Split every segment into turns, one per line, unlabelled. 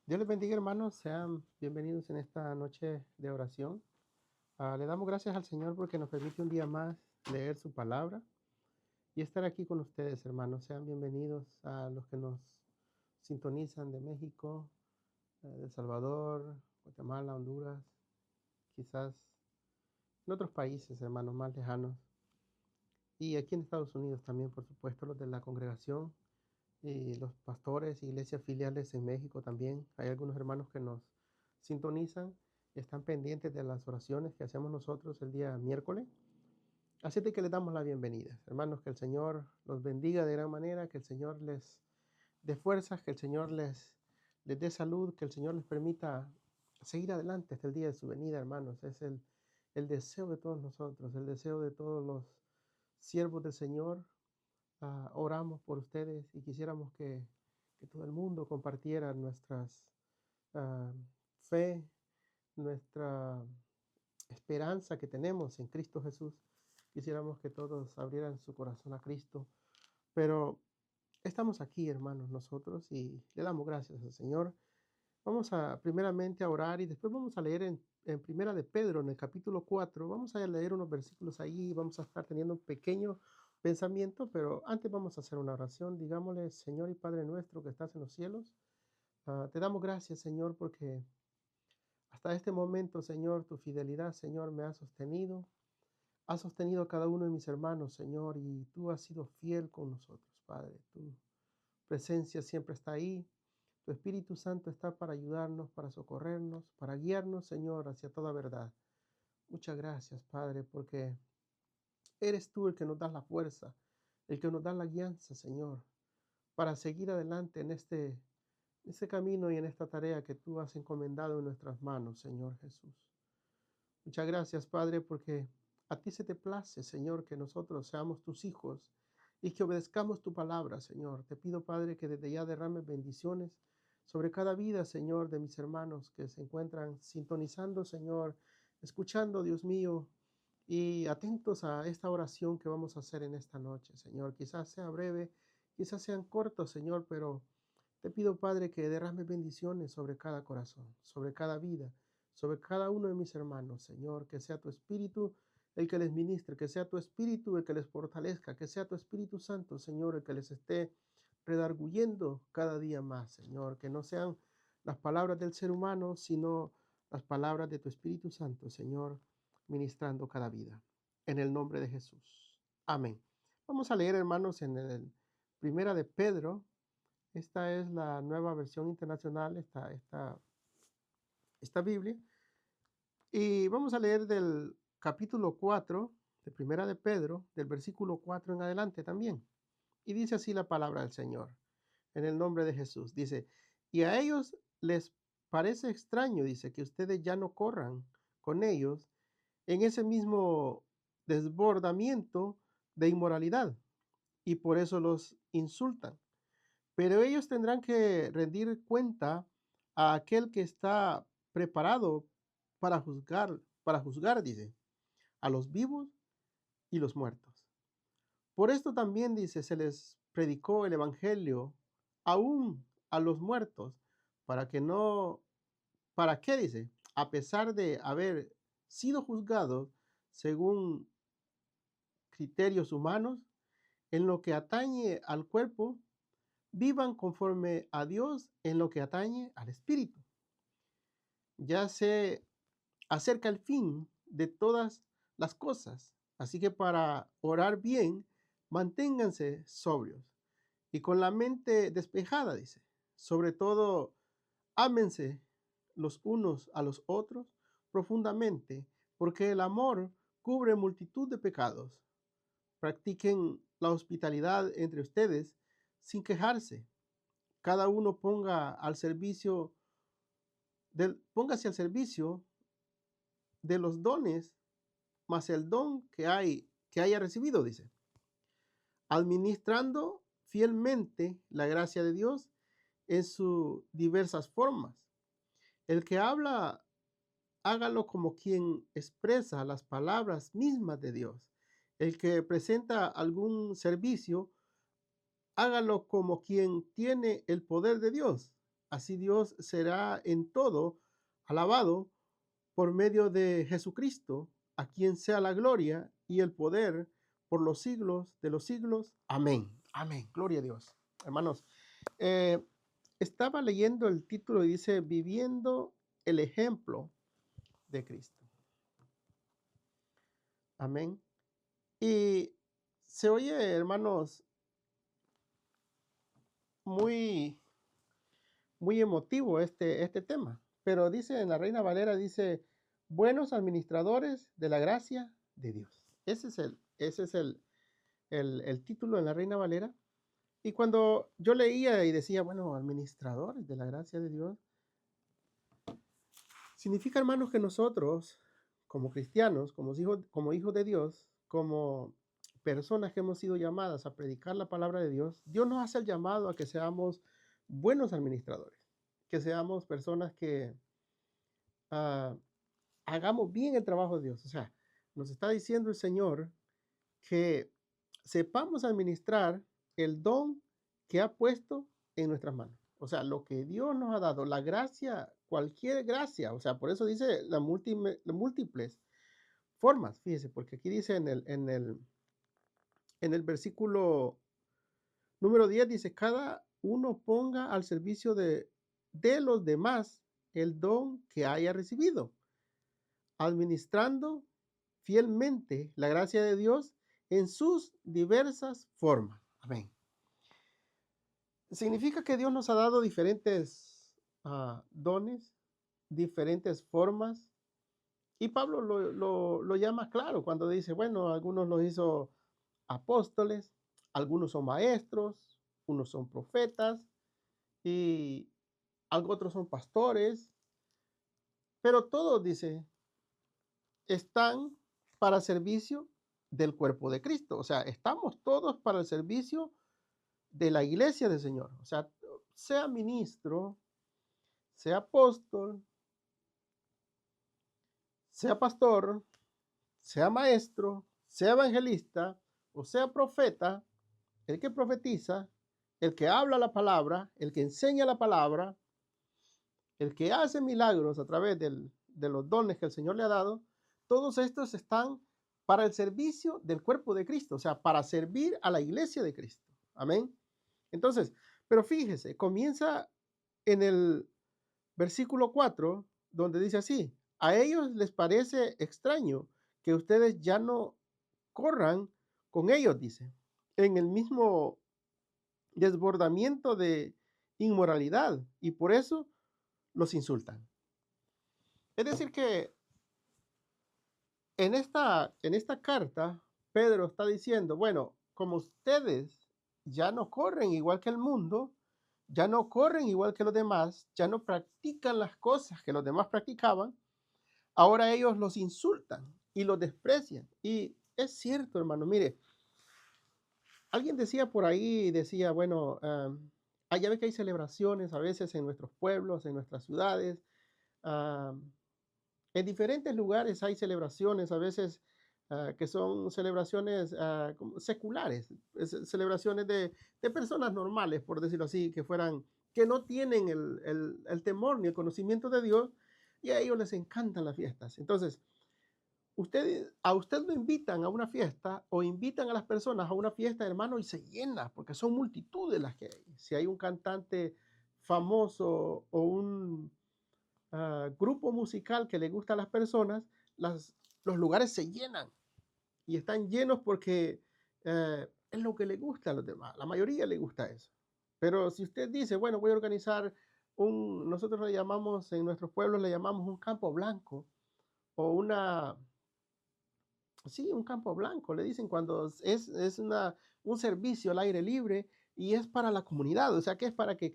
Dios les bendiga, hermanos. Sean bienvenidos en esta noche de oración. Le damos gracias al Señor porque nos permite un día más leer su palabra y estar aquí con ustedes, hermanos. Sean bienvenidos a los que nos sintonizan de México, de El Salvador, Guatemala, Honduras, quizás en otros países, hermanos, más lejanos. Y aquí en Estados Unidos también, por supuesto, los de la congregación y los pastores, iglesias filiales en México también. Hay algunos hermanos que nos sintonizan y están pendientes de las oraciones que hacemos nosotros el día miércoles. Así de que les damos la bienvenida. Hermanos, que el Señor los bendiga de gran manera, que el Señor les dé fuerzas, que el Señor les dé salud, que el Señor les permita seguir adelante hasta el día de su venida, hermanos. Es el deseo de todos nosotros, el deseo de todos los siervos del Señor. Oramos por ustedes y quisiéramos que todo el mundo compartiera nuestras ah, fe, nuestra esperanza que tenemos en Cristo Jesús. Quisiéramos que todos abrieran su corazón a Cristo, pero estamos aquí, hermanos, nosotros, y le damos gracias al Señor. Vamos a primeramente a orar y después vamos a leer en Primera de Pedro, en el capítulo 4. Vamos a leer unos versículos ahí, vamos a estar teniendo un pequeño pensamiento, pero antes vamos a hacer una oración. Digámosle: Señor y Padre nuestro que estás en los cielos, te damos gracias, Señor, porque hasta este momento, Señor, tu fidelidad, Señor, me ha sostenido. Has sostenido a cada uno de mis hermanos, Señor, y tú has sido fiel con nosotros, Padre. Tu presencia siempre está ahí. Tu Espíritu Santo está para ayudarnos, para socorrernos, para guiarnos, Señor, hacia toda verdad. Muchas gracias, Padre, porque eres tú el que nos da la fuerza, el que nos da la guianza, Señor, para seguir adelante en este camino y en esta tarea que tú has encomendado en nuestras manos, Señor Jesús. Muchas gracias, Padre, porque a ti se te place, Señor, que nosotros seamos tus hijos y que obedezcamos tu palabra, Señor. Te pido, Padre, que desde ya derrames bendiciones sobre cada vida, Señor, de mis hermanos que se encuentran sintonizando, Señor, escuchando, Dios mío, y atentos a esta oración que vamos a hacer en esta noche, Señor. Quizás sea breve, quizás sean cortos, Señor, pero te pido, Padre, que derrames bendiciones sobre cada corazón, sobre cada vida, sobre cada uno de mis hermanos, Señor. Que sea tu Espíritu el que les ministre, que sea tu Espíritu el que les fortalezca, que sea tu Espíritu Santo, Señor, el que les esté redarguyendo cada día más, Señor. Que no sean las palabras del ser humano, sino las palabras de tu Espíritu Santo, Señor, ministrando cada vida. En el nombre de Jesús. Amén. Vamos a leer, hermanos, en el Primera de Pedro. Esta es la nueva versión internacional, esta Biblia. Y vamos a leer del capítulo 4 de Primera de Pedro, del versículo 4 en adelante también. Y dice así la palabra del Señor, en el nombre de Jesús. Dice: y a ellos les parece extraño, dice, que ustedes ya no corran con ellos en ese mismo desbordamiento de inmoralidad, y por eso los insultan. Pero ellos tendrán que rendir cuenta a aquel que está preparado para juzgar, dice, a los vivos y los muertos. Por esto también, dice, se les predicó el evangelio aún a los muertos, para que no, ¿para qué? Dice, a pesar de haber sido juzgados según criterios humanos, en lo que atañe al cuerpo, vivan conforme a Dios en lo que atañe al espíritu. Ya se acerca el fin de todas las cosas, así que para orar bien, manténganse sobrios y con la mente despejada, dice. Sobre todo, ámense los unos a los otros profundamente, porque el amor cubre multitud de pecados. Practiquen la hospitalidad entre ustedes sin quejarse. Cada uno póngase al servicio de los dones, más el don que haya recibido, dice, administrando fielmente la gracia de Dios en sus diversas formas. El que habla, hágalo como quien expresa las palabras mismas de Dios. El que presenta algún servicio, hágalo como quien tiene el poder de Dios, así Dios será en todo alabado por medio de Jesucristo, a quien sea la gloria y el poder por los siglos de los siglos. Amén. Amén. Gloria a Dios. Hermanos, eh, estaba leyendo el título y dice, viviendo el ejemplo de Cristo. Amén. Y se oye, hermanos, muy, muy emotivo este tema, pero dice en la Reina Valera, dice, buenos administradores de la gracia de Dios. Ese es el título en la Reina Valera. Y cuando yo leía y decía, bueno, administradores de la gracia de Dios, significa, hermanos, que nosotros, como cristianos, como hijos de Dios, como personas que hemos sido llamadas a predicar la palabra de Dios, Dios nos hace el llamado a que seamos buenos administradores, que seamos personas que ah, hagamos bien el trabajo de Dios. O sea, nos está diciendo el Señor que sepamos administrar el don que ha puesto en nuestras manos. O sea, lo que Dios nos ha dado, la gracia, cualquier gracia, o sea, por eso dice las múltiples formas, fíjese, porque aquí dice en el versículo número 10, dice, cada uno ponga al servicio de los demás el don que haya recibido, administrando fielmente la gracia de Dios en sus diversas formas. Amén. Significa que Dios nos ha dado diferentes dones, diferentes formas. Y Pablo lo llama claro cuando dice, bueno, algunos los hizo apóstoles, algunos son maestros, unos son profetas y otros son pastores, pero todos, dice, están para servicio del cuerpo de Cristo. O sea, estamos todos para el servicio de la iglesia del Señor. O sea ministro, sea apóstol, sea pastor, sea maestro, sea evangelista o sea profeta, el que profetiza, el que habla la palabra, el que enseña la palabra, el que hace milagros a través de los dones que el Señor le ha dado, todos estos están para el servicio del cuerpo de Cristo, o sea, para servir a la iglesia de Cristo. Amén. Entonces, pero fíjese, comienza en el versículo 4, donde dice así, a ellos les parece extraño que ustedes ya no corran con ellos, dice, en el mismo desbordamiento de inmoralidad y por eso los insultan. Es decir que en esta carta, Pedro está diciendo, bueno, como ustedes ya no corren igual que el mundo, ya no corren igual que los demás, ya no practican las cosas que los demás practicaban, ahora ellos los insultan y los desprecian. Y es cierto, hermano, mire, alguien decía por ahí, decía, bueno, ya ve que hay celebraciones a veces en nuestros pueblos, en nuestras ciudades, en diferentes lugares hay celebraciones, a veces que son celebraciones como seculares, celebraciones de personas normales, por decirlo así, que no tienen el temor ni el conocimiento de Dios, y a ellos les encantan las fiestas. Entonces, a usted lo invitan a una fiesta o invitan a las personas a una fiesta, hermano, y se llena, porque son multitudes las que hay. Si hay un cantante famoso o un grupo musical que le gusta a las personas, los lugares se llenan y están llenos porque es lo que le gusta a los demás. La mayoría le gusta eso. Pero si usted dice, bueno, voy a organizar nosotros le llamamos, en nuestros pueblos le llamamos un campo blanco o un campo blanco, le dicen cuando es un servicio al aire libre y es para la comunidad, o sea que es para que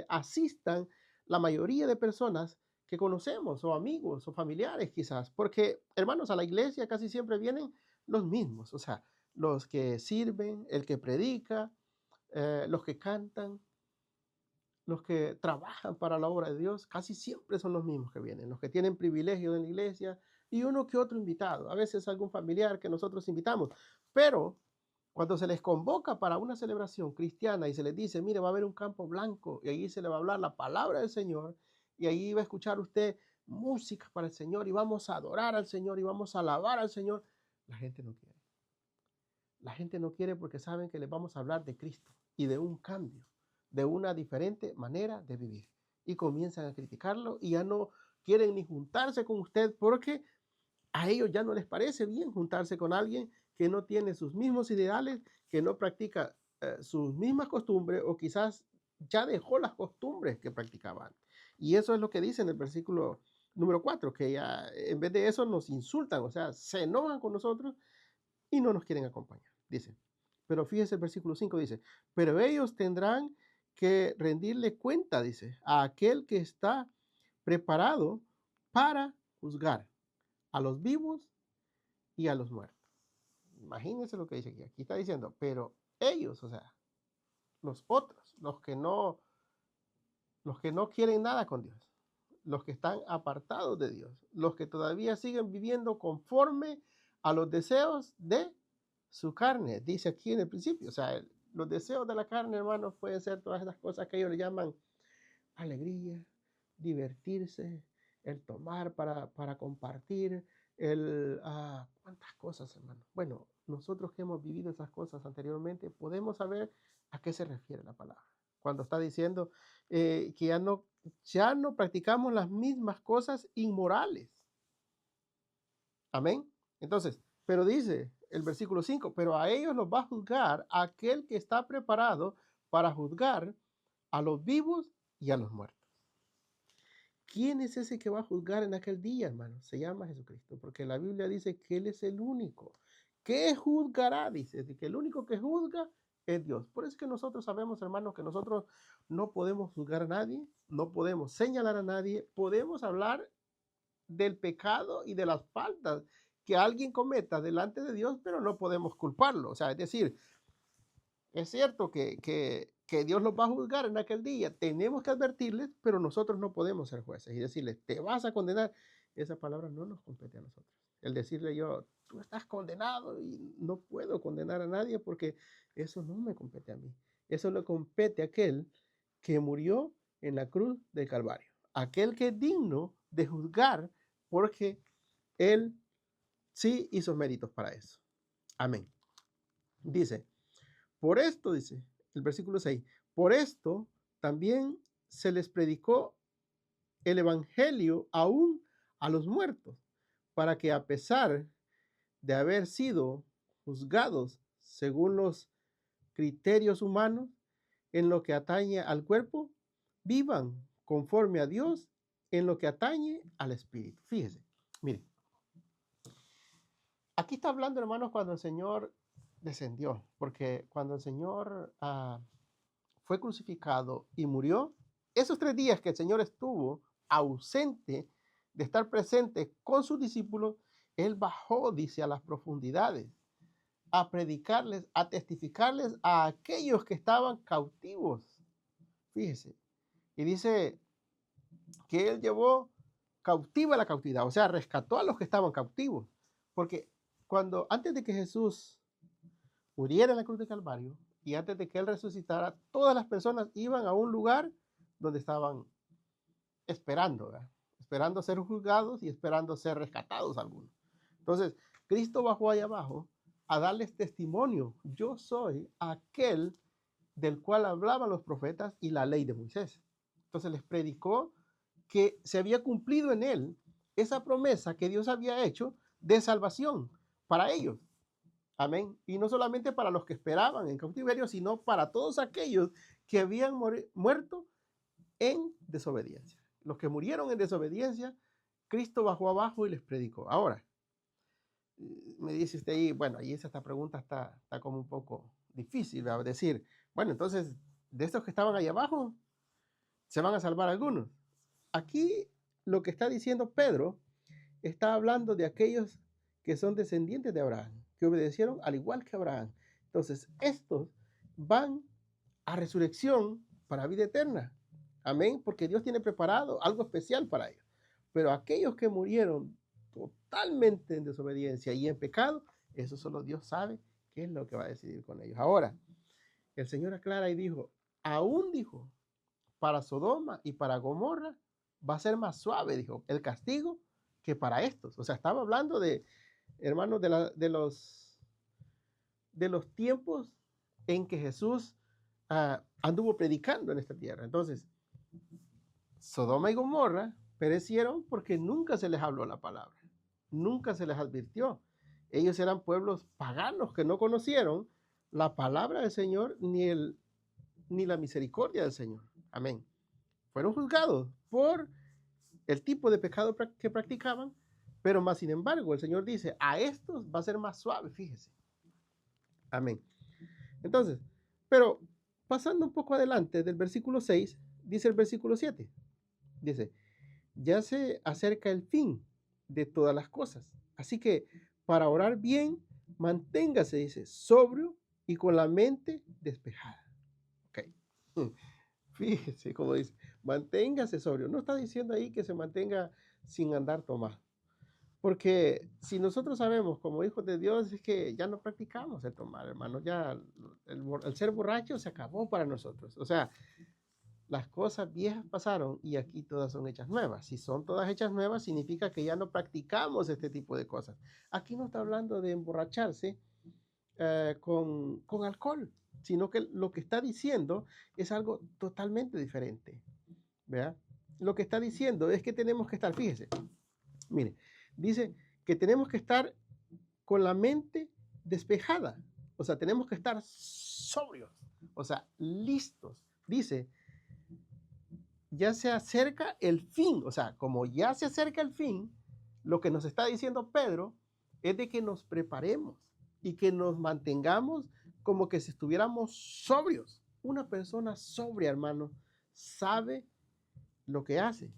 asistan la mayoría de personas que conocemos o amigos o familiares quizás, porque hermanos, a la iglesia casi siempre vienen los mismos, o sea, los que sirven, el que predica, los que cantan, los que trabajan para la obra de Dios, casi siempre son los mismos que vienen, los que tienen privilegios en la iglesia y uno que otro invitado, a veces algún familiar que nosotros invitamos, pero Cuando se les convoca para una celebración cristiana y se les dice, mire, va a haber un campo blanco y allí se le va a hablar la palabra del Señor y allí va a escuchar usted música para el Señor y vamos a adorar al Señor y vamos a alabar al Señor, la gente no quiere. La gente no quiere porque saben que les vamos a hablar de Cristo y de un cambio, de una diferente manera de vivir. Y comienzan a criticarlo y ya no quieren ni juntarse con usted porque a ellos ya no les parece bien juntarse con alguien que no tiene sus mismos ideales, que no practica sus mismas costumbres o quizás ya dejó las costumbres que practicaban. Y eso es lo que dice en el versículo número 4, que ya en vez de eso nos insultan, o sea, se enojan con nosotros y no nos quieren acompañar. Dice, pero fíjese el versículo 5 dice, pero ellos tendrán que rendirle cuenta, dice, a aquel que está preparado para juzgar a los vivos y a los muertos. Imagínense lo que dice aquí. Aquí está diciendo, pero ellos, o sea, los otros, los que no quieren nada con Dios, los que están apartados de Dios, los que todavía siguen viviendo conforme a los deseos de su carne, dice aquí en el principio. O sea, los deseos de la carne, hermanos, pueden ser todas esas cosas que ellos le llaman alegría, divertirse, el tomar para compartir, cuántas cosas, hermano. Bueno, nosotros que hemos vivido esas cosas anteriormente, podemos saber a qué se refiere la palabra. Cuando está diciendo que ya no practicamos las mismas cosas inmorales. Amén. Entonces, pero dice el versículo 5, pero a ellos los va a juzgar aquel que está preparado para juzgar a los vivos y a los muertos. ¿Quién es ese que va a juzgar en aquel día, hermano? Se llama Jesucristo, porque la Biblia dice que Él es el único. ¿Qué juzgará? Dice que el único que juzga es Dios. Por eso es que nosotros sabemos, hermanos, que nosotros no podemos juzgar a nadie, no podemos señalar a nadie, podemos hablar del pecado y de las faltas que alguien cometa delante de Dios, pero no podemos culparlo. O sea, es decir, es cierto que Dios los va a juzgar en aquel día. Tenemos que advertirles, pero nosotros no podemos ser jueces y decirles, te vas a condenar. Esa palabra no nos compete a nosotros. El decirle yo, tú estás condenado y no puedo condenar a nadie porque eso no me compete a mí. Eso le compete a aquel que murió en la cruz del Calvario. Aquel que es digno de juzgar porque él sí hizo méritos para eso. Amén. Dice, por esto, dice el versículo 6, por esto también se les predicó el evangelio aún a los muertos, para que a pesar de haber sido juzgados según los criterios humanos en lo que atañe al cuerpo, vivan conforme a Dios en lo que atañe al espíritu. Fíjese, mire, aquí está hablando, hermanos, cuando el Señor descendió, porque cuando el Señor fue crucificado y murió, esos 3 días que el Señor estuvo ausente de estar presente con sus discípulos, Él bajó, dice, a las profundidades, a predicarles, a testificarles a aquellos que estaban cautivos. Fíjese, y dice que Él llevó cautiva la cautividad, o sea, rescató a los que estaban cautivos, porque antes de que Jesús muriera en la cruz de Calvario y antes de que Él resucitara, todas las personas iban a un lugar donde estaban esperando, ¿verdad? Esperando ser juzgados y esperando ser rescatados algunos. Entonces, Cristo bajó allá abajo a darles testimonio. Yo soy aquel del cual hablaban los profetas y la ley de Moisés. Entonces les predicó que se había cumplido en él esa promesa que Dios había hecho de salvación para ellos. Amén. Y no solamente para los que esperaban en cautiverio, sino para todos aquellos que habían muerto en desobediencia. Los que murieron en desobediencia, Cristo bajó abajo y les predicó. Ahora, me dice usted ahí, bueno, ahí esta pregunta está como un poco difícil, ¿verdad? Decir, bueno, entonces, de estos que estaban ahí abajo, ¿se van a salvar algunos? Aquí lo que está diciendo Pedro está hablando de aquellos que son descendientes de Abraham, que obedecieron al igual que Abraham. Entonces, estos van a resurrección para vida eterna. Amén, porque Dios tiene preparado algo especial para ellos. Pero aquellos que murieron totalmente en desobediencia y en pecado, eso solo Dios sabe qué es lo que va a decidir con ellos. Ahora, el Señor aclara y dijo, aún dijo, para Sodoma y para Gomorra va a ser más suave, dijo, el castigo que para estos. O sea, estaba hablando de, hermanos, de los tiempos en que Jesús anduvo predicando en esta tierra. Entonces, Sodoma y Gomorra perecieron porque nunca se les habló la palabra, nunca se les advirtió. Ellos eran pueblos paganos que no conocieron la palabra del Señor ni la misericordia del Señor. Amén. Fueron juzgados por el tipo de pecado que practicaban, pero más sin embargo el Señor dice, a estos va a ser más suave, fíjese. Amén. Entonces, pero pasando un poco adelante del versículo 6, dice el versículo 7, dice, ya se acerca el fin de todas las cosas. Así que para orar bien, manténgase, dice, sobrio y con la mente despejada. Ok. Fíjese cómo dice, manténgase sobrio. No está diciendo ahí que se mantenga sin andar tomado. Porque si nosotros sabemos como hijos de Dios es que ya no practicamos el tomar, hermano. Ya el ser borracho se acabó para nosotros. O sea, las cosas viejas pasaron y aquí todas son hechas nuevas. Si son todas hechas nuevas, significa que ya no practicamos este tipo de cosas. Aquí no está hablando de emborracharse con alcohol, sino que lo que está diciendo es algo totalmente diferente. ¿Vea? Lo que está diciendo es que tenemos que estar, fíjese, mire, dice que tenemos que estar con la mente despejada. O sea, tenemos que estar sobrios, o sea, listos. Dice, ya se acerca el fin, o sea, como ya se acerca el fin, lo que nos está diciendo Pedro es de que nos preparemos y que nos mantengamos como que si estuviéramos sobrios. Una persona sobria, hermano, sabe lo que hace,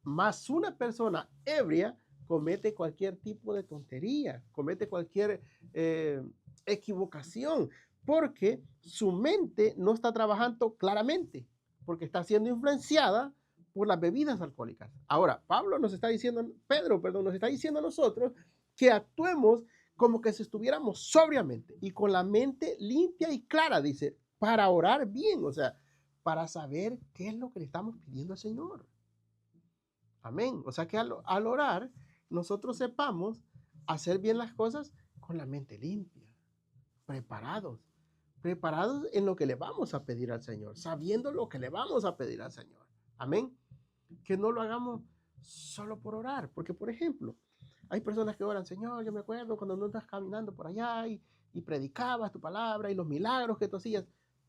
más una persona ebria comete cualquier tipo de tontería, comete cualquier equivocación, porque su mente no está trabajando claramente, porque está siendo influenciada por las bebidas alcohólicas. Ahora, Pedro, nos está diciendo a nosotros que actuemos como que si estuviéramos sobriamente y con la mente limpia y clara, dice, para orar bien, o sea, para saber qué es lo que le estamos pidiendo al Señor. Amén. O sea que al orar, nosotros sepamos hacer bien las cosas con la mente limpia, preparados, preparados en lo que le vamos a pedir al Señor, sabiendo lo que le vamos a pedir al Señor. Amén. Que no lo hagamos solo por orar, porque por ejemplo, hay personas que oran, Señor, yo me acuerdo cuando no estás caminando por allá y predicabas tu palabra y los milagros que tú hacías.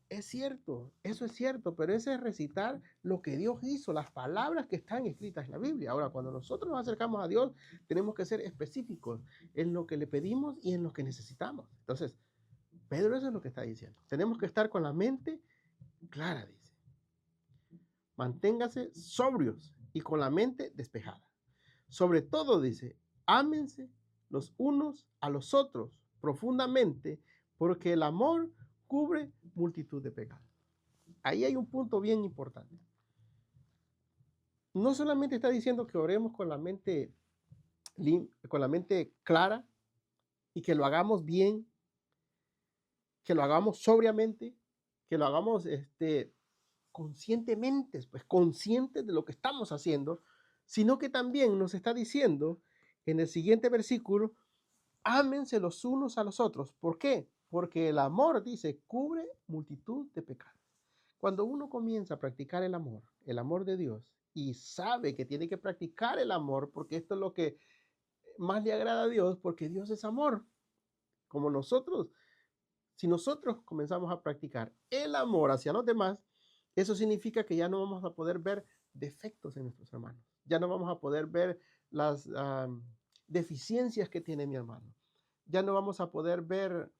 Es cierto, eso es cierto, pero ese es recitar lo que Dios hizo, las palabras que están escritas en la Biblia. Ahora, cuando nosotros nos acercamos a Dios, tenemos que ser específicos en lo que le pedimos y en lo que necesitamos. Entonces, Pedro eso es lo que está diciendo. Tenemos que estar con la mente clara, dice. Manténgase sobrios y con la mente despejada. Sobre todo, dice, ámense los unos a los otros profundamente, porque el amor cubre multitud de pecados. Ahí hay un punto bien importante. No solamente está diciendo que oremos con la mente clara y que lo hagamos bien, que lo hagamos sobriamente, que lo hagamos conscientemente, pues conscientes de lo que estamos haciendo, sino que también nos está diciendo en el siguiente versículo, ámense los unos a los otros. ¿Por qué? Porque el amor, dice, cubre multitud de pecados. Cuando uno comienza a practicar el amor de Dios, y sabe que tiene que practicar el amor, porque esto es lo que más le agrada a Dios, porque Dios es amor. Como nosotros, si nosotros comenzamos a practicar el amor hacia los demás, eso significa que ya no vamos a poder ver defectos en nuestros hermanos. Ya no vamos a poder ver las deficiencias que tiene mi hermano. Ya no vamos a poder ver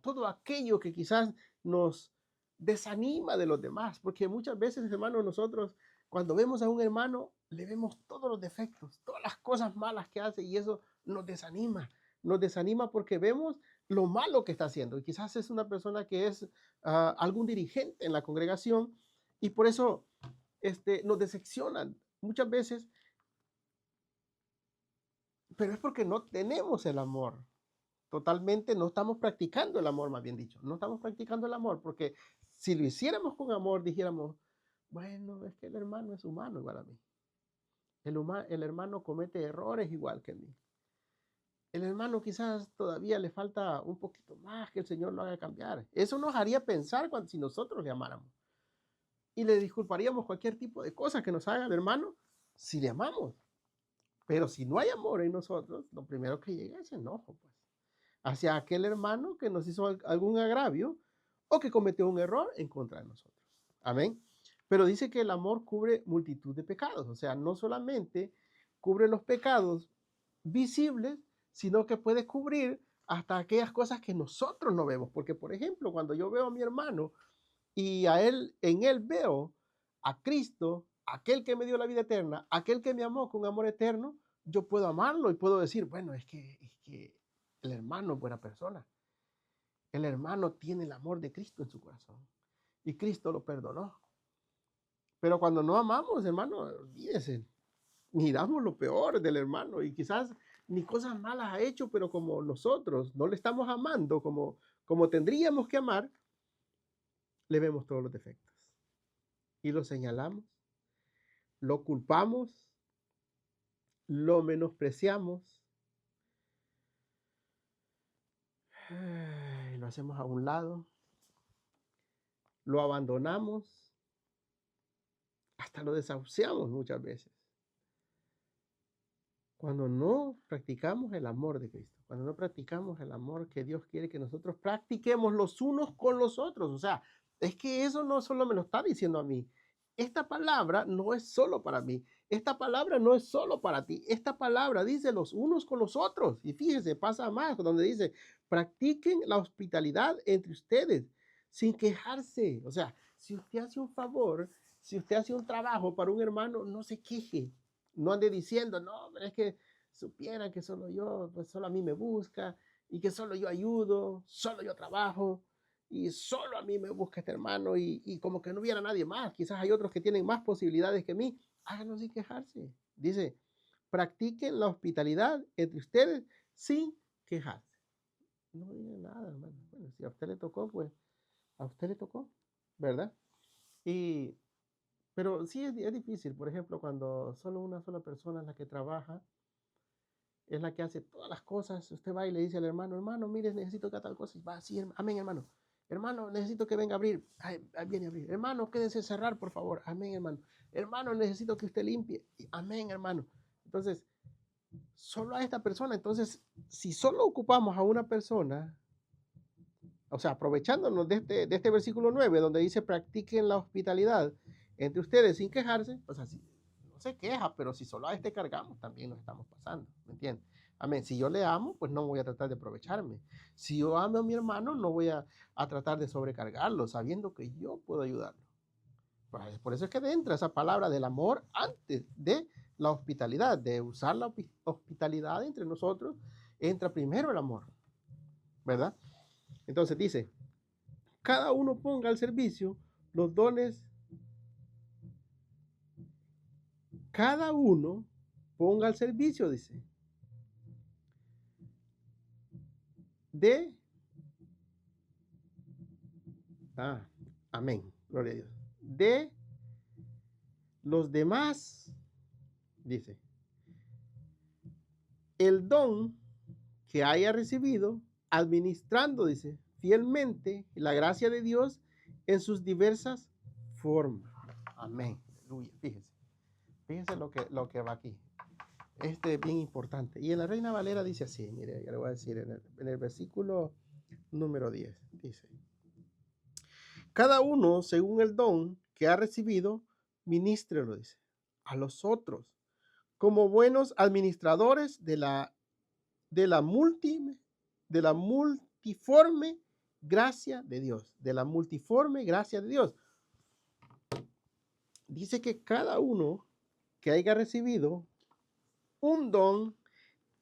todo aquello que quizás nos desanima de los demás, porque muchas veces, hermanos, nosotros cuando vemos a un hermano, le vemos todos los defectos, todas las cosas malas que hace y eso nos desanima porque vemos lo malo que está haciendo y quizás es una persona que es algún dirigente en la congregación y por eso nos decepcionan muchas veces, pero es porque no tenemos el amor totalmente, no estamos practicando el amor, más bien dicho. No estamos practicando el amor, porque si lo hiciéramos con amor, dijéramos, bueno, es que el hermano es humano igual a mí. El hermano comete errores igual que mí. El hermano quizás todavía le falta un poquito más que el Señor lo haga cambiar. Eso nos haría pensar si nosotros le amáramos. Y le disculparíamos cualquier tipo de cosa que nos haga el hermano si le amamos. Pero si no hay amor en nosotros, lo primero que llega es enojo, pues, hacia aquel hermano que nos hizo algún agravio o que cometió un error en contra de nosotros. Amén. Pero dice que el amor cubre multitud de pecados. O sea, no solamente cubre los pecados visibles, sino que puede cubrir hasta aquellas cosas que nosotros no vemos. Porque, por ejemplo, cuando yo veo a mi hermano y en él veo a Cristo, aquel que me dio la vida eterna, aquel que me amó con amor eterno, yo puedo amarlo y puedo decir, bueno, es que el hermano es buena persona. El hermano tiene el amor de Cristo en su corazón y Cristo lo perdonó. Pero cuando no amamos, hermano, olvídese, miramos lo peor del hermano y quizás ni cosas malas ha hecho, pero como nosotros no le estamos amando como tendríamos que amar, le vemos todos los defectos y lo señalamos, lo culpamos, lo menospreciamos, lo hacemos a un lado, lo abandonamos, hasta lo desahuciamos muchas veces. Cuando no practicamos el amor de Cristo, cuando no practicamos el amor que Dios quiere que nosotros practiquemos los unos con los otros. O sea, es que eso no solo me lo está diciendo a mí. Esta palabra no es solo para mí. Esta palabra no es solo para ti. Esta palabra dice los unos con los otros. Y fíjese, pasa más donde dice, practiquen la hospitalidad entre ustedes sin quejarse. O sea, si usted hace un favor, si usted hace un trabajo para un hermano, no se queje. No ande diciendo, no, pero es que supieran que solo yo, pues solo a mí me busca y que solo yo ayudo, solo yo trabajo y solo a mí me busca este hermano y como que no hubiera nadie más. Quizás hay otros que tienen más posibilidades que mí. Háganlo sin quejarse. Dice, practiquen la hospitalidad entre ustedes sin quejarse. No digan nada, hermano. Bueno, si a usted le tocó, pues a usted le tocó, ¿verdad? Pero sí es difícil, por ejemplo, cuando solo una sola persona es la que trabaja, es la que hace todas las cosas. Usted va y le dice al hermano, hermano, mire, necesito que haga tal cosa. Y va, sí, amén, hermano. Hermano, necesito que venga a abrir. Ay, viene a abrir. Hermano, quédese cerrar, por favor. Amén, hermano. Hermano, necesito que usted limpie. Amén, hermano. Entonces, solo a esta persona. Entonces, si solo ocupamos a una persona, o sea, aprovechándonos de este versículo 9, donde dice practiquen la hospitalidad entre ustedes sin quejarse, o sea, si no se queja, pero si solo a este cargamos, también nos estamos pasando, ¿me entiendes? Amén. Si yo le amo, pues no voy a tratar de aprovecharme. Si yo amo a mi hermano, no voy a tratar de sobrecargarlo, sabiendo que yo puedo ayudarlo. Por eso es que entra esa palabra del amor antes de la hospitalidad, de usar la hospitalidad entre nosotros, entra primero el amor, ¿verdad? Entonces dice, cada uno ponga al servicio los dones, cada uno ponga al servicio, dice, de, amén, gloria a Dios, de los demás, dice, el don que haya recibido, administrando, dice, fielmente la gracia de Dios en sus diversas formas. Amén, aleluya, fíjense lo que va aquí. Este es bien importante. Y en la Reina Valera dice así, mire, ya le voy a decir en el versículo número 10, dice, cada uno según el don que ha recibido, ministrelo, dice, a los otros, como buenos administradores de la multiforme gracia de Dios, de la multiforme gracia de Dios. Dice que cada uno que haya recibido un don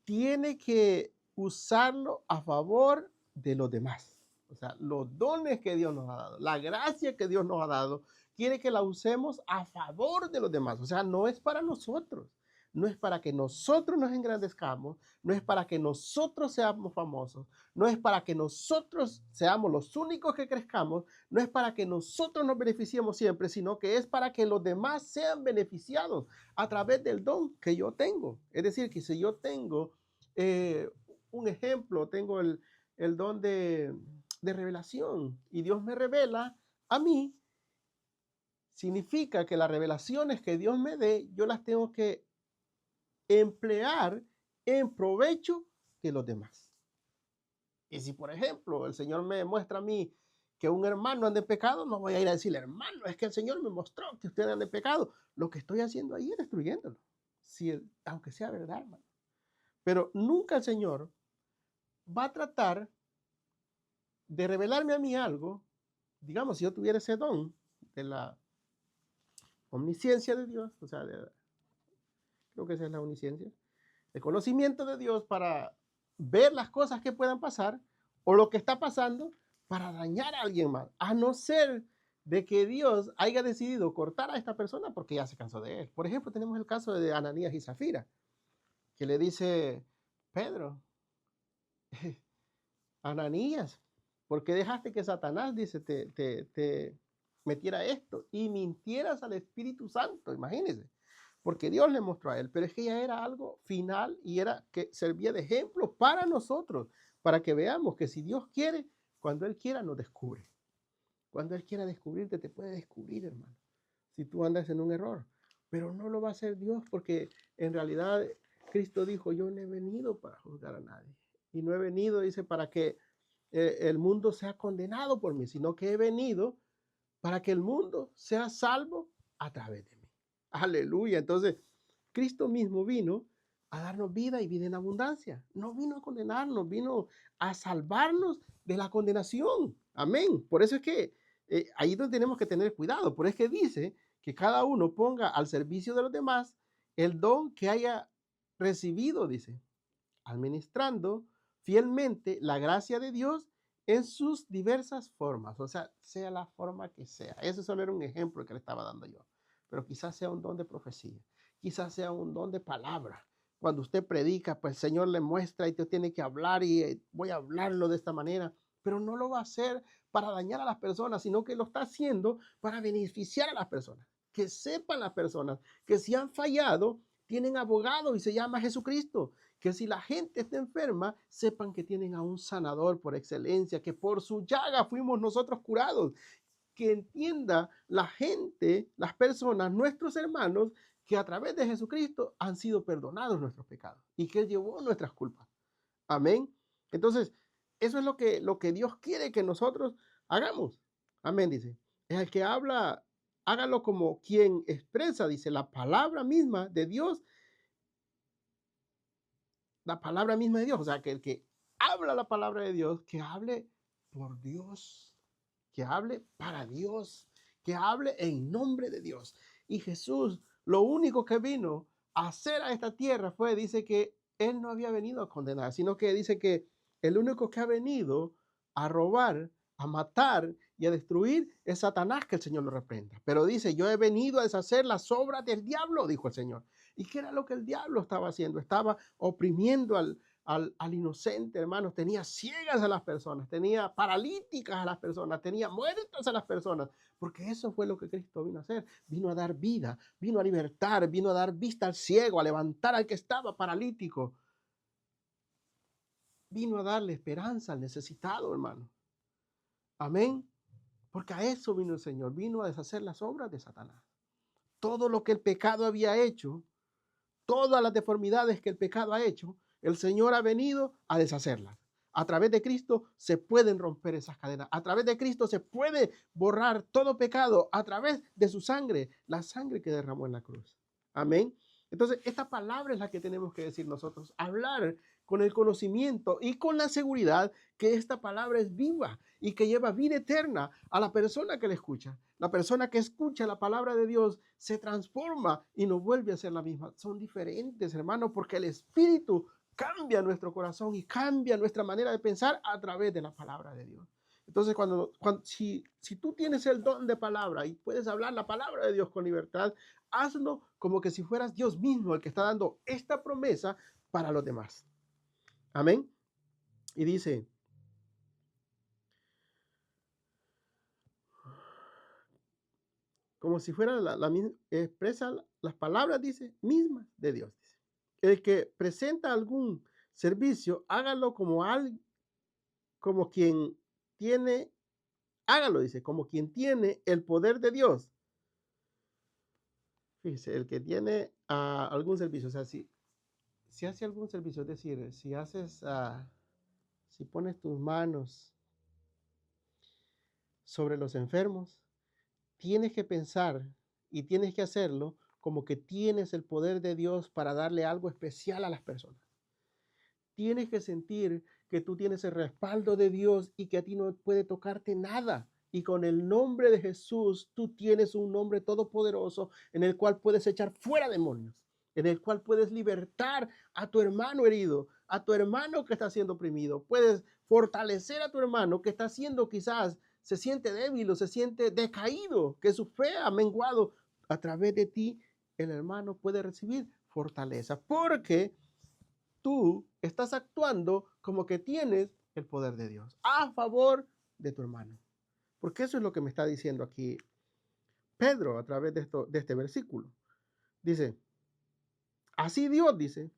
tiene que usarlo a favor de los demás. O sea, los dones que Dios nos ha dado, la gracia que Dios nos ha dado, quiere que la usemos a favor de los demás. O sea, no es para nosotros, no es para que nosotros nos engrandezcamos, no es para que nosotros seamos famosos, no es para que nosotros seamos los únicos que crezcamos, no es para que nosotros nos beneficiemos siempre, sino que es para que los demás sean beneficiados a través del don que yo tengo. Es decir, que si yo tengo un ejemplo, tengo el don de revelación y Dios me revela a mí, significa que las revelaciones que Dios me dé, yo las tengo que emplear en provecho de los demás. Y si, por ejemplo, el Señor me muestra a mí que un hermano anda en pecado, no voy a ir a decirle, hermano, es que el Señor me mostró que usted anda en pecado. Lo que estoy haciendo ahí es destruyéndolo, aunque sea verdad, hermano. Pero nunca el Señor va a tratar de revelarme a mí algo. Digamos, si yo tuviera ese don de la omnisciencia de Dios, o sea, creo que esa es la omnisciencia, el conocimiento de Dios para ver las cosas que puedan pasar o lo que está pasando para dañar a alguien más, a no ser de que Dios haya decidido cortar a esta persona porque ya se cansó de él. Por ejemplo, tenemos el caso de Ananías y Zafira, que le dice, Pedro, Ananías, ¿por qué dejaste que Satanás, dice, te metiera esto y mintieras al Espíritu Santo? Imagínense, porque Dios le mostró a él, pero es que ya era algo final y era que servía de ejemplo para nosotros, para que veamos que si Dios quiere, cuando Él quiera nos descubre. Cuando Él quiera descubrirte, te puede descubrir, hermano, si tú andas en un error, pero no lo va a hacer Dios, porque en realidad Cristo dijo, yo no he venido para juzgar a nadie, y no he venido, dice, para que el mundo sea condenado por mí, sino que he venido para que el mundo sea salvo a través de mí. Aleluya. Entonces, Cristo mismo vino a darnos vida y vida en abundancia. No vino a condenarnos, vino a salvarnos de la condenación. Amén. Por eso es que ahí donde tenemos que tener cuidado. Por eso es que dice que cada uno ponga al servicio de los demás el don que haya recibido, dice, administrando fielmente la gracia de Dios en sus diversas formas, o sea la forma que sea. Eso solo era un ejemplo que le estaba dando yo, pero quizás sea un don de profecía, quizás sea un don de palabra. Cuando usted predica, pues el Señor le muestra y usted tiene que hablar y voy a hablarlo de esta manera, pero no lo va a hacer para dañar a las personas, sino que lo está haciendo para beneficiar a las personas. Que sepan las personas que si han fallado, tienen abogado y se llama Jesucristo. Que si la gente está enferma, sepan que tienen a un sanador por excelencia, que por su llaga fuimos nosotros curados. Que entienda la gente, las personas, nuestros hermanos, que a través de Jesucristo han sido perdonados nuestros pecados y que Él llevó nuestras culpas. Amén. Entonces, eso es lo que Dios quiere que nosotros hagamos. Amén, dice. Es el que habla, hágalo como quien expresa, dice, la palabra misma de Dios, la palabra misma de Dios. O sea, que el que habla la palabra de Dios, que hable por Dios, que hable para Dios, que hable en nombre de Dios. Y Jesús, lo único que vino a hacer a esta tierra fue, dice que Él no había venido a condenar, sino que dice que el único que ha venido a robar, a matar y a destruir es Satanás, que el Señor lo reprenda. Pero dice, yo he venido a deshacer las obras del diablo, dijo el Señor. ¿Y qué era lo que el diablo estaba haciendo? Estaba oprimiendo al inocente, hermanos. Tenía ciegas a las personas, tenía paralíticas a las personas, tenía muertas a las personas, porque eso fue lo que Cristo vino a hacer. Vino a dar vida, vino a libertar, vino a dar vista al ciego, a levantar al que estaba paralítico. Vino a darle esperanza al necesitado, hermano. Amén. Porque a eso vino el Señor, vino a deshacer las obras de Satanás. Todo lo que el pecado había hecho, todas las deformidades que el pecado ha hecho, el Señor ha venido a deshacerlas. A través de Cristo se pueden romper esas cadenas. A través de Cristo se puede borrar todo pecado a través de su sangre, la sangre que derramó en la cruz. Amén. Entonces, esta palabra es la que tenemos que decir nosotros. Hablar con el conocimiento y con la seguridad que esta palabra es viva y que lleva vida eterna a la persona que la escucha. La persona que escucha la palabra de Dios se transforma y no vuelve a ser la misma. Son diferentes, hermanos, porque el Espíritu cambia nuestro corazón y cambia nuestra manera de pensar a través de la palabra de Dios. Entonces, si tú tienes el don de palabra y puedes hablar la palabra de Dios con libertad, hazlo como que si fueras Dios mismo el que está dando esta promesa para los demás. Amén. Y dice, como si fuera la misma, expresa las palabras, dice, mismas de Dios. Dice. El que presenta algún servicio, hágalo como quien tiene, hágalo, dice, como quien tiene el poder de Dios. Fíjese, el que tiene algún servicio, o sea, si hace algún servicio, es decir, si pones tus manos sobre los enfermos, tienes que pensar y tienes que hacerlo como que tienes el poder de Dios para darle algo especial a las personas. Tienes que sentir que tú tienes el respaldo de Dios y que a ti no puede tocarte nada. Y con el nombre de Jesús, tú tienes un nombre todopoderoso en el cual puedes echar fuera demonios, en el cual puedes libertar a tu hermano herido, a tu hermano que está siendo oprimido. Puedes fortalecer a tu hermano que está siendo quizás, se siente débil o se siente decaído, que su fe ha menguado. A través de ti, el hermano puede recibir fortaleza, porque tú estás actuando como que tienes el poder de Dios a favor de tu hermano. Porque eso es lo que me está diciendo aquí Pedro a través de este versículo. Dice, así Dios, dice,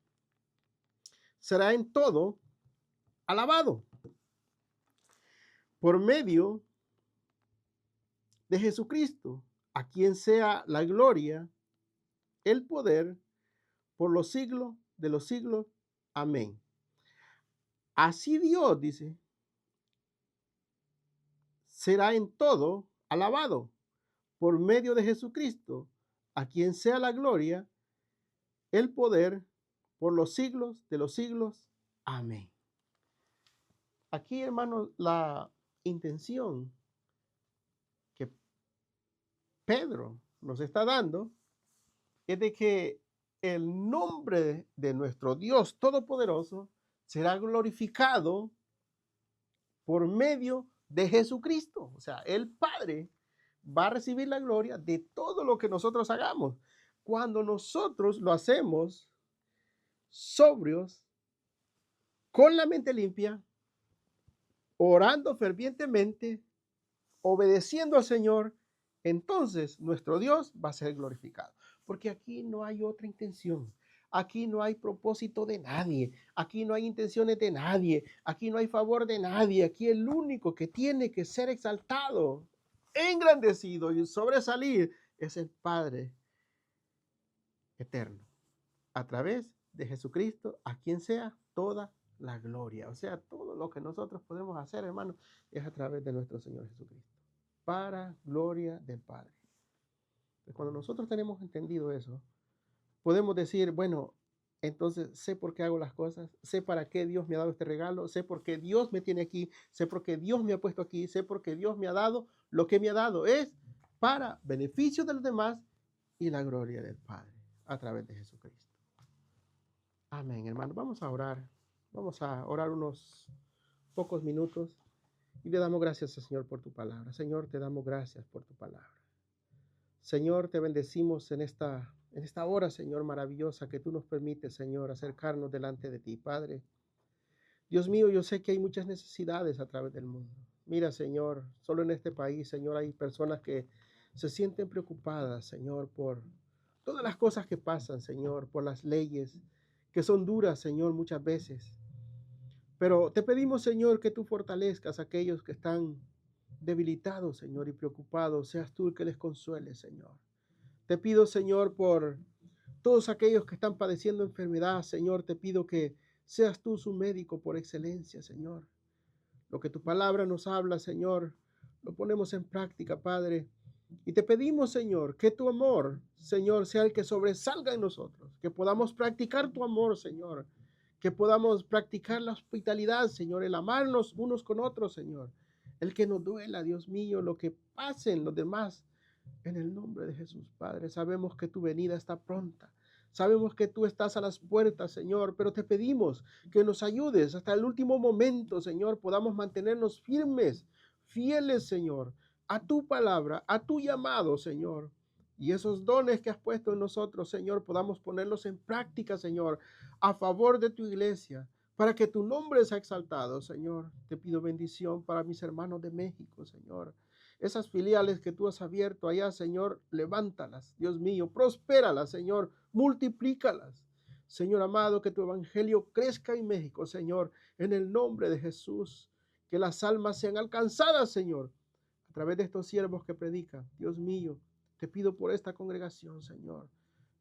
será en todo alabado por medio de Jesucristo, a quien sea la gloria, el poder, por los siglos de los siglos. Amén. Así Dios, dice, será en todo alabado por medio de Jesucristo, a quien sea la gloria, el poder, por los siglos de los siglos. Amén. Aquí, hermanos, la intención que Pedro nos está dando es de que el nombre de nuestro Dios Todopoderoso será glorificado por medio de Jesucristo. O sea, el Padre va a recibir la gloria de todo lo que nosotros hagamos. Cuando nosotros lo hacemos sobrios, con la mente limpia, orando fervientemente, obedeciendo al Señor, entonces nuestro Dios va a ser glorificado. Porque aquí no hay otra intención. Aquí no hay propósito de nadie. Aquí no hay intenciones de nadie. Aquí no hay favor de nadie. Aquí el único que tiene que ser exaltado, engrandecido y sobresalir es el Padre eterno, a través de Jesucristo, a quien sea toda la gloria. O sea, todo lo que nosotros podemos hacer, hermano, es a través de nuestro Señor Jesucristo, para gloria del Padre. Cuando nosotros tenemos entendido eso, podemos decir, bueno, entonces sé por qué hago las cosas, sé para qué Dios me ha dado este regalo, sé por qué Dios me tiene aquí, sé por qué Dios me ha puesto aquí, sé por qué Dios me ha dado lo que me ha dado. Es para beneficio de los demás y la gloria del Padre, a través de Jesucristo. Amén, hermano. Vamos a orar. Vamos a orar unos pocos minutos y le damos gracias al Señor por tu palabra. Señor, te damos gracias por tu palabra. Señor, te bendecimos en esta hora, Señor, maravillosa que tú nos permites, Señor, acercarnos delante de ti, Padre. Dios mío, yo sé que hay muchas necesidades a través del mundo. Mira, Señor, solo en este país, Señor, hay personas que se sienten preocupadas, Señor, por todas las cosas que pasan, Señor, por las leyes que son duras, Señor, muchas veces. Pero te pedimos, Señor, que tú fortalezcas a aquellos que están debilitados, Señor, y preocupados. Seas tú el que les consuele, Señor. Te pido, Señor, por todos aquellos que están padeciendo enfermedad, Señor, te pido que seas tú su médico por excelencia, Señor. Lo que tu palabra nos habla, Señor, lo ponemos en práctica, Padre. Y te pedimos, Señor, que tu amor, Señor, sea el que sobresalga en nosotros, que podamos practicar tu amor, Señor, que podamos practicar la hospitalidad, Señor, el amarnos unos con otros, Señor, el que nos duela, Dios mío, lo que pasen los demás, en el nombre de Jesús, Padre. Sabemos que tu venida está pronta. Sabemos que tú estás a las puertas, Señor, pero te pedimos que nos ayudes hasta el último momento, Señor, podamos mantenernos firmes, fieles, Señor, a tu palabra, a tu llamado, Señor. Y esos dones que has puesto en nosotros, Señor, podamos ponerlos en práctica, Señor, a favor de tu iglesia, para que tu nombre sea exaltado, Señor. Te pido bendición para mis hermanos de México, Señor. Esas filiales que tú has abierto allá, Señor, levántalas, Dios mío, prospéralas, Señor, multiplícalas. Señor amado, que tu evangelio crezca en México, Señor, en el nombre de Jesús. Que las almas sean alcanzadas, Señor, a través de estos siervos que predican. Dios mío, te pido por esta congregación, Señor.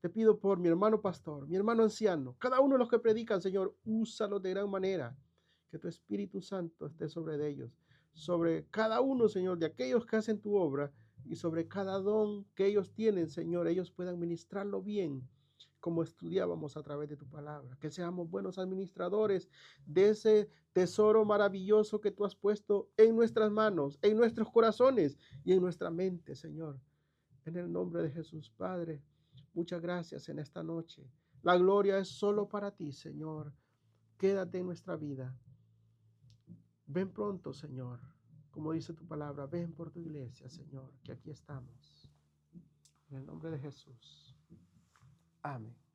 Te pido por mi hermano pastor, mi hermano anciano, cada uno de los que predican, Señor, úsalos de gran manera. Que tu Espíritu Santo esté sobre ellos, sobre cada uno, Señor, de aquellos que hacen tu obra y sobre cada don que ellos tienen, Señor, ellos puedan ministrarlo bien, como estudiábamos a través de tu palabra. Que seamos buenos administradores de ese tesoro maravilloso que tú has puesto en nuestras manos, en nuestros corazones y en nuestra mente, Señor. En el nombre de Jesús, Padre, muchas gracias en esta noche. La gloria es solo para ti, Señor. Quédate en nuestra vida. Ven pronto, Señor. Como dice tu palabra, ven por tu iglesia, Señor, que aquí estamos. En el nombre de Jesús. Amén.